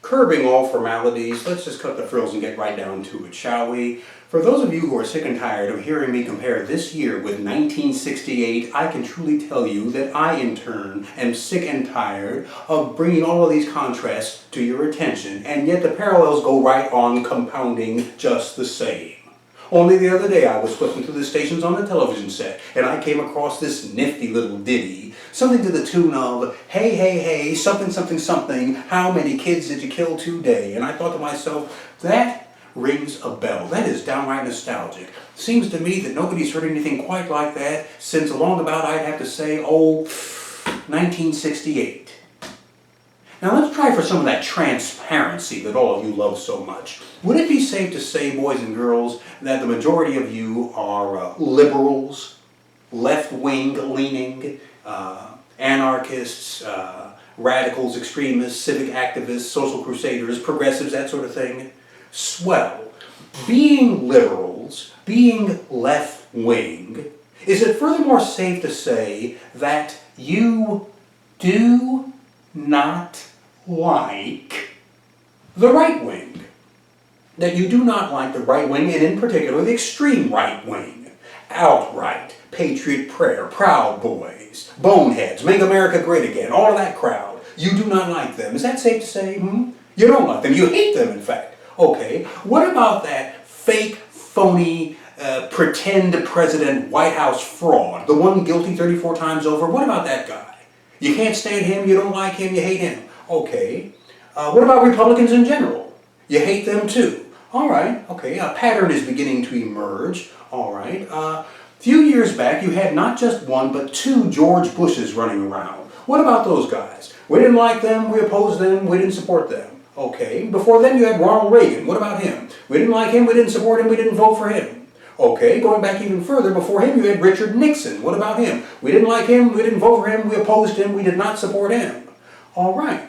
Curbing all formalities, let's just cut the frills and get right down to it, shall we? For those of you who are sick and tired of hearing me compare this year with 1968, I can truly tell you that I, in turn, am sick and tired of bringing all of these contrasts to your attention, and yet the parallels go right on compounding just the same. Only the other day I was flipping through the stations on the television set, and I came across this nifty little ditty, something to the tune of, hey, hey, hey, something, something, something, how many kids did you kill today? And I thought to myself, that rings a bell. That is downright nostalgic. Seems to me that nobody's heard anything quite like that since along about, I'd have to say, 1968. Now let's try for some of that transparency that all of you love so much. Would it be safe to say, boys and girls, that the majority of you are liberals, left-wing leaning, anarchists, radicals, extremists, civic activists, social crusaders, progressives, that sort of thing? Swell. Being liberals, being left-wing, is it furthermore safe to say that you do not like the right wing? That you do not like the right wing, and in particular the extreme right wing. Outright, Patriot Prayer, Proud Boys, Boneheads, Make America Great Again, all of that crowd. You do not like them. Is that safe to say? You don't like them. You hate them, in fact. Okay, what about that fake, phony, pretend president White House fraud? The one guilty 34 times over? What about that guy? You can't stand him, you don't like him, you hate him. Okay. What about Republicans in general? You hate them too. All right, okay, a pattern is beginning to emerge. All right. A few years back, you had not just one, but two George Bushes running around. What about those guys? We didn't like them, we opposed them, we didn't support them. Okay, before then you had Ronald Reagan. What about him? We didn't like him, we didn't support him, we didn't vote for him. Okay, going back even further, before him you had Richard Nixon. What about him? We didn't like him, we didn't vote for him, we opposed him, we did not support him. All right,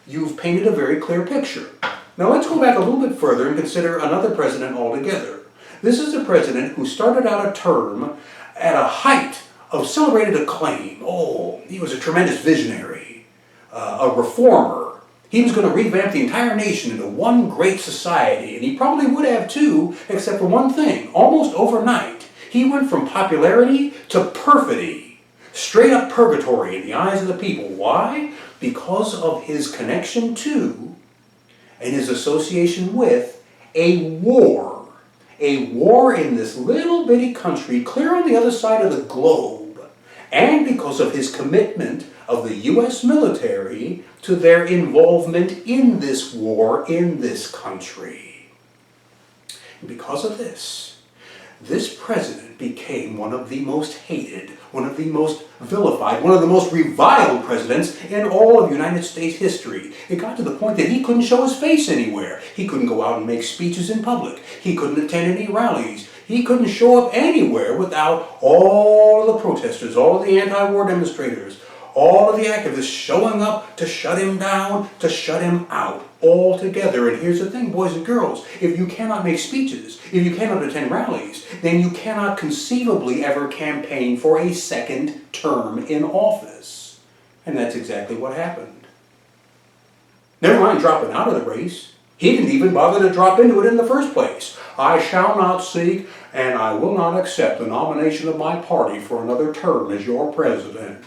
you've painted a very clear picture. Now let's go back a little bit further and consider another president altogether. This is a president who started out a term at a height of celebrated acclaim. Oh, he was a tremendous visionary, a reformer. He was going to revamp the entire nation into one great society, and he probably would have too, except for one thing. Almost overnight, he went from popularity to perfidy, straight up purgatory in the eyes of the people. Why? Because of his connection to and his association with a war. A war in this little bitty country clear on the other side of the globe, and because of his commitment of the U.S. military to their involvement in this war in this country. And because of this president became one of the most hated, one of the most vilified, one of the most reviled presidents in all of United States history. It got to the point that he couldn't show his face anywhere. He couldn't go out and make speeches in public. He couldn't attend any rallies. He couldn't show up anywhere without all of the protesters, all of the anti-war demonstrators, all of the activists showing up to shut him down, to shut him out altogether. And here's the thing, boys and girls, if you cannot make speeches, if you cannot attend rallies, then you cannot conceivably ever campaign for a second term in office. And that's exactly what happened. Never mind dropping out of the race. He didn't even bother to drop into it in the first place. I shall not seek and I will not accept the nomination of my party for another term as your president.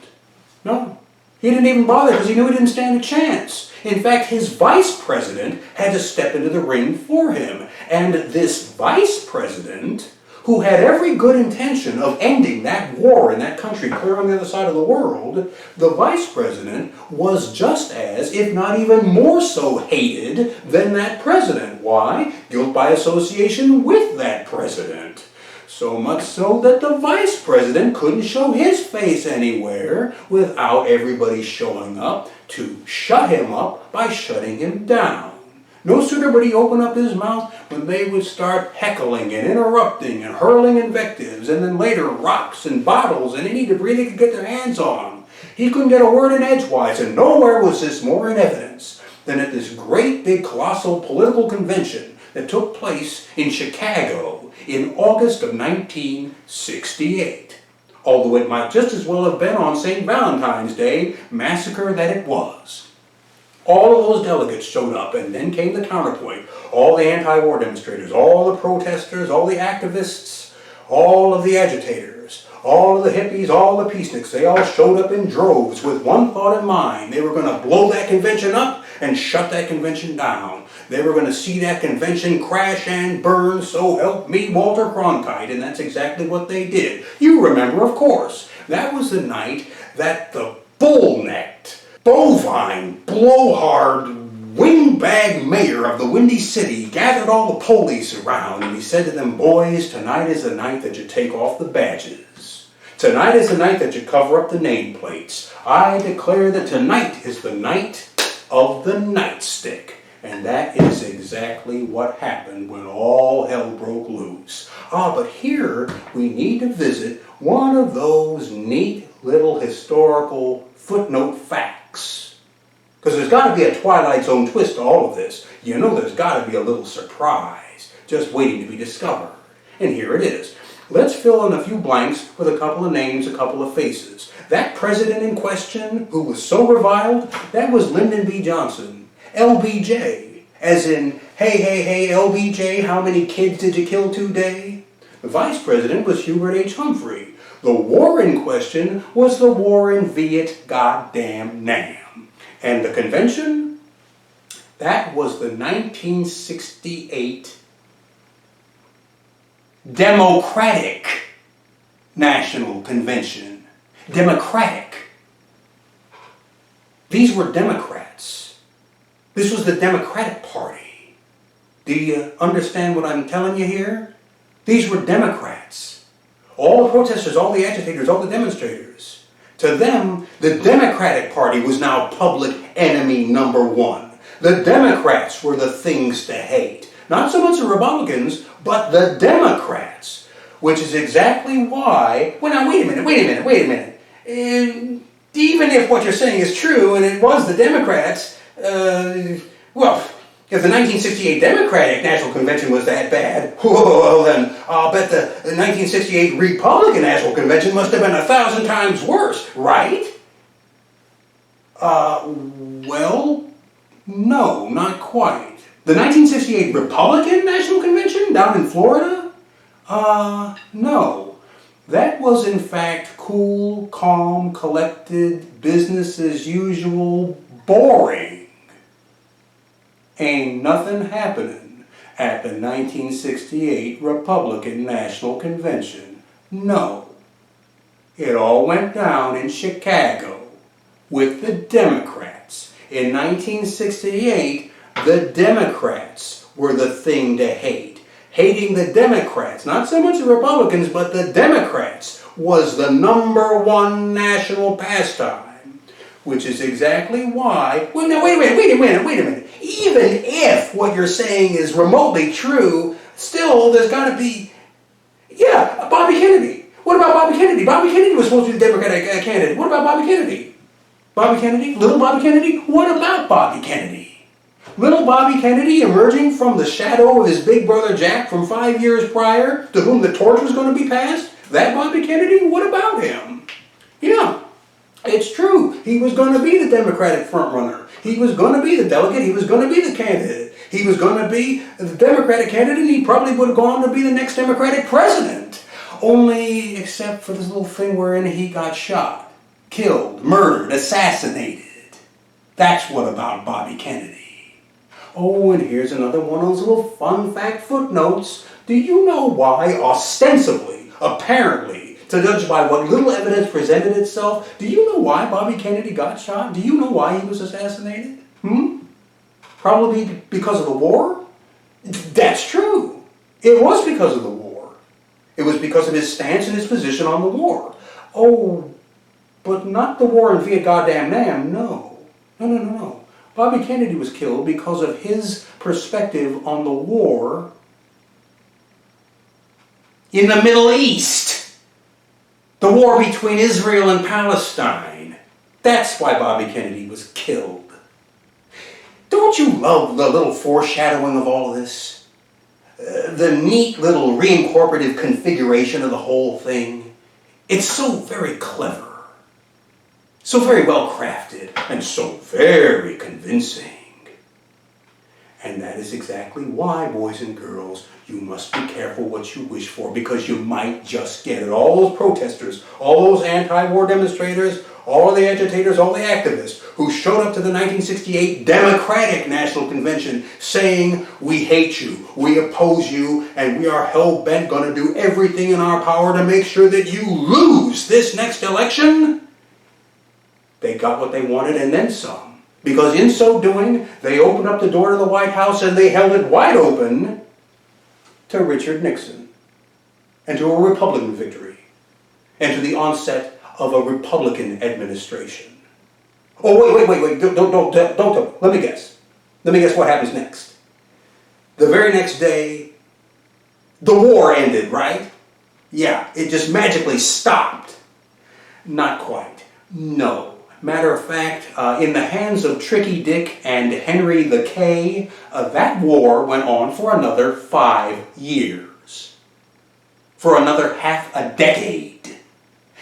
No, he didn't even bother because he knew he didn't stand a chance. In fact, his vice president had to step into the ring for him. And this vice president, who had every good intention of ending that war in that country clear on the other side of the world, the vice president was just as, if not even more so, hated than that president. Why? Guilt by association with that president. So much so that the vice president couldn't show his face anywhere without everybody showing up to shut him up by shutting him down. No sooner would he open up his mouth when they would start heckling and interrupting and hurling invectives, and then later rocks and bottles and any debris they could get their hands on. He couldn't get a word in edgewise, and nowhere was this more in evidence than at this great big colossal political convention that took place in Chicago in August of 1968. Although it might just as well have been on St. Valentine's Day, massacre that it was. All of those delegates showed up, and then came the counterpoint. All the anti-war demonstrators, all the protesters, all the activists, all of the agitators, all of the hippies, all the peaceniks, they all showed up in droves with one thought in mind. They were going to blow that convention up and shut that convention down. They were going to see that convention crash and burn, so help me Walter Cronkite, and that's exactly what they did. You remember, of course, that was the night that the bull-necked, bovine, blowhard, windbag mayor of the Windy City gathered all the police around, and he said to them, boys, tonight is the night that you take off the badges. Tonight is the night that you cover up the nameplates. I declare that tonight is the night of the nightstick. And that is exactly what happened when all hell broke loose. But here we need to visit one of those neat little historical footnote facts. Because there's got to be a Twilight Zone twist to all of this. You know there's got to be a little surprise just waiting to be discovered. And here it is. Let's fill in a few blanks with a couple of names, a couple of faces. That president in question, who was so reviled, that was Lyndon B. Johnson. LBJ, as in, hey, LBJ, how many kids did you kill today? The vice president was Hubert H. Humphrey. The war in question was the war in Viet goddamn Nam. And the convention? That was the 1968 Democratic National Convention. Democratic. These were Democrats. This was the Democratic Party. Do you understand what I'm telling you here? These were Democrats. All the protesters, all the agitators, all the demonstrators. To them, the Democratic Party was now public enemy number one. The Democrats were the things to hate. Not so much the Republicans, but the Democrats. Which is exactly why... Well, now, wait a minute. Even if what you're saying is true, and it was the Democrats... well, if the 1968 Democratic National Convention was that bad, well then I'll bet the 1968 Republican National Convention must have been 1,000 times worse, right? Well, no, not quite. The 1968 Republican National Convention down in Florida? No. That was in fact cool, calm, collected, business as usual, boring. Ain't nothing happening at the 1968 Republican National Convention. No. It all went down in Chicago with the Democrats. In 1968, the Democrats were the thing to hate. Hating the Democrats, not so much the Republicans, but the Democrats, was the #1 national pastime. Which is exactly why... Well, now, wait a minute. Even if what you're saying is remotely true, still, there's got to be... Yeah, Bobby Kennedy. What about Bobby Kennedy? Bobby Kennedy was supposed to be the Democratic candidate. What about Bobby Kennedy? Bobby Kennedy? Little Bobby Kennedy? What about Bobby Kennedy? Little Bobby Kennedy emerging from the shadow of his big brother Jack from 5 years prior, to whom the torch was going to be passed? That Bobby Kennedy? What about him? Yeah. It's true. He was going to be the Democratic frontrunner. He was going to be the delegate. He was going to be the candidate. He was going to be the Democratic candidate, and he probably would have gone on to be the next Democratic president. Only except for this little thing wherein he got shot, killed, murdered, assassinated. That's what about Bobby Kennedy. Oh, and here's another one of those little fun fact footnotes. Do you know why ostensibly, apparently, to judge by what little evidence presented itself, do you know why Bobby Kennedy got shot? Do you know why he was assassinated? Probably because of the war? That's true. It was because of the war. It was because of his stance and his position on the war. Oh, but not the war in Viet goddamn Nam, no. No. Bobby Kennedy was killed because of his perspective on the war in the Middle East. The war between Israel and Palestine. That's why Bobby Kennedy was killed. Don't you love the little foreshadowing of all of this? The neat little reincorporative configuration of the whole thing. It's so very clever. so very well crafted, and so very convincing. And that is exactly why, boys and girls, you must be careful what you wish for, because you might just get it. All those protesters, all those anti-war demonstrators, all the agitators, all the activists who showed up to the 1968 Democratic National Convention saying, we hate you, we oppose you, and we are hell-bent going to do everything in our power to make sure that you lose this next election, they got what they wanted and then some. Because in so doing, they opened up the door to the White House and they held it wide open to Richard Nixon and to a Republican victory and to the onset of a Republican administration. Oh, wait, don't, let me guess. Let me guess what happens next. The very next day, the war ended, right? Yeah, it just magically stopped. Not quite. No. Matter of fact, in the hands of Tricky Dick and Henry the K, that war went on for another 5 years. For another half a decade.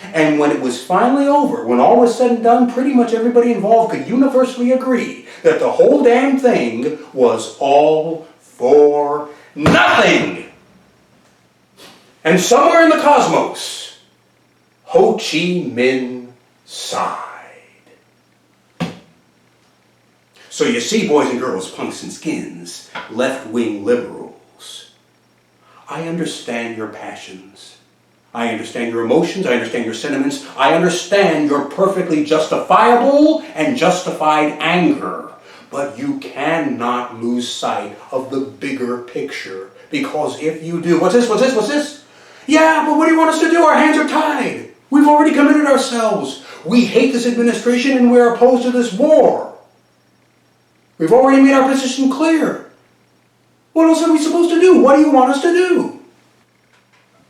And when it was finally over, when all was said and done, pretty much everybody involved could universally agree that the whole damn thing was all for nothing. And somewhere in the cosmos, Ho Chi Minh sighed. So you see, boys and girls, punks and skins, left-wing liberals, I understand your passions. I understand your emotions. I understand your sentiments. I understand your perfectly justifiable and justified anger. But you cannot lose sight of the bigger picture. Because if you do, what's this? Yeah, but what do you want us to do? Our hands are tied. We've already committed ourselves. We hate this administration and we're opposed to this war. We've already made our position clear. What else are we supposed to do? What do you want us to do?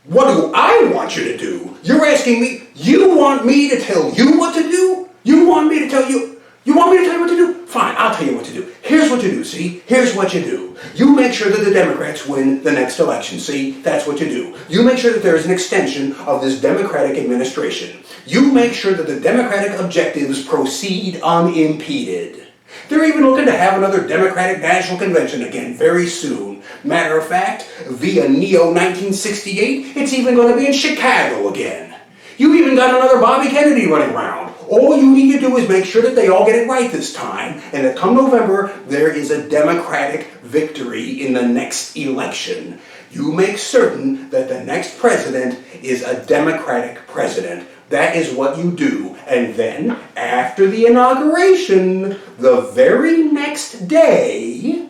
What do I want you to do? You're asking me, you want me to tell you what to do? You want me to tell you? You want me to tell you what to do? Fine, I'll tell you what to do. Here's what you do, see? Here's what you do. You make sure that the Democrats win the next election, see? That's what you do. You make sure that there is an extension of this Democratic administration. You make sure that the Democratic objectives proceed unimpeded. They're even looking to have another Democratic National Convention again very soon. Matter of fact, via Neo-1968, it's even going to be in Chicago again. You even got another Bobby Kennedy running around. All you need to do is make sure that they all get it right this time, and that come November, there is a Democratic victory in the next election. You make certain that the next president is a Democratic president. That is what you do. And then, after the inauguration, the very next day,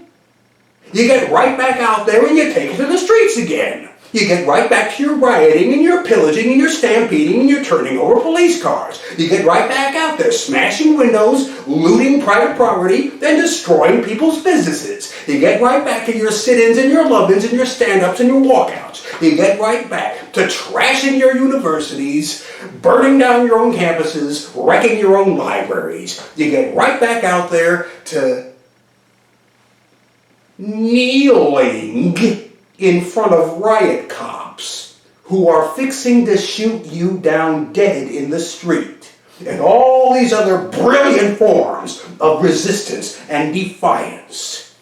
you get right back out there and you take it to the streets again. You get right back to your rioting and your pillaging and your stampeding and your turning over police cars. You get right back out there smashing windows, looting private property, and destroying people's businesses. You get right back to your sit-ins and your love-ins and your stand-ups and your walkouts. You get right back to trashing your universities, burning down your own campuses, wrecking your own libraries. You get right back out there to kneeling in front of riot cops who are fixing to shoot you down dead in the street, and all these other brilliant forms of resistance and defiance.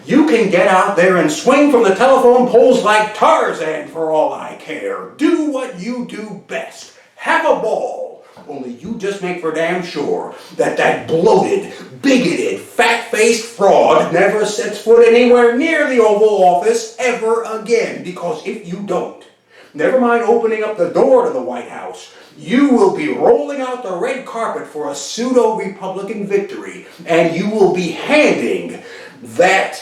You can get out there and swing from the telephone poles like Tarzan for all I care. Do what you do best. Have a ball. Only you just make for damn sure that that bloated, bigoted, fat-faced fraud never sets foot anywhere near the Oval Office ever again. Because if you don't, never mind opening up the door to the White House, you will be rolling out the red carpet for a pseudo-Republican victory, and you will be handing that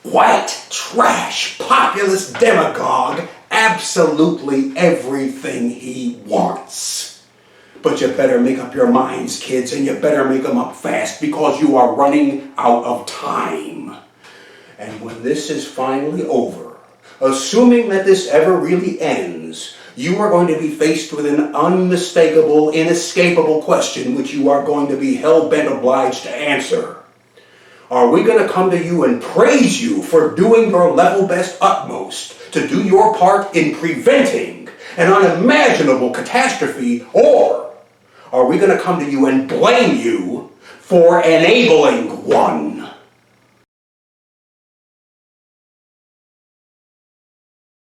white trash populist demagogue absolutely everything he wants. But you better make up your minds, kids, and you better make them up fast, because you are running out of time. And when this is finally over, assuming that this ever really ends, you are going to be faced with an unmistakable, inescapable question which you are going to be hell-bent obliged to answer. Are we going to come to you and praise you for doing your level best utmost to do your part in preventing an unimaginable catastrophe, or are we going to come to you and blame you for enabling one?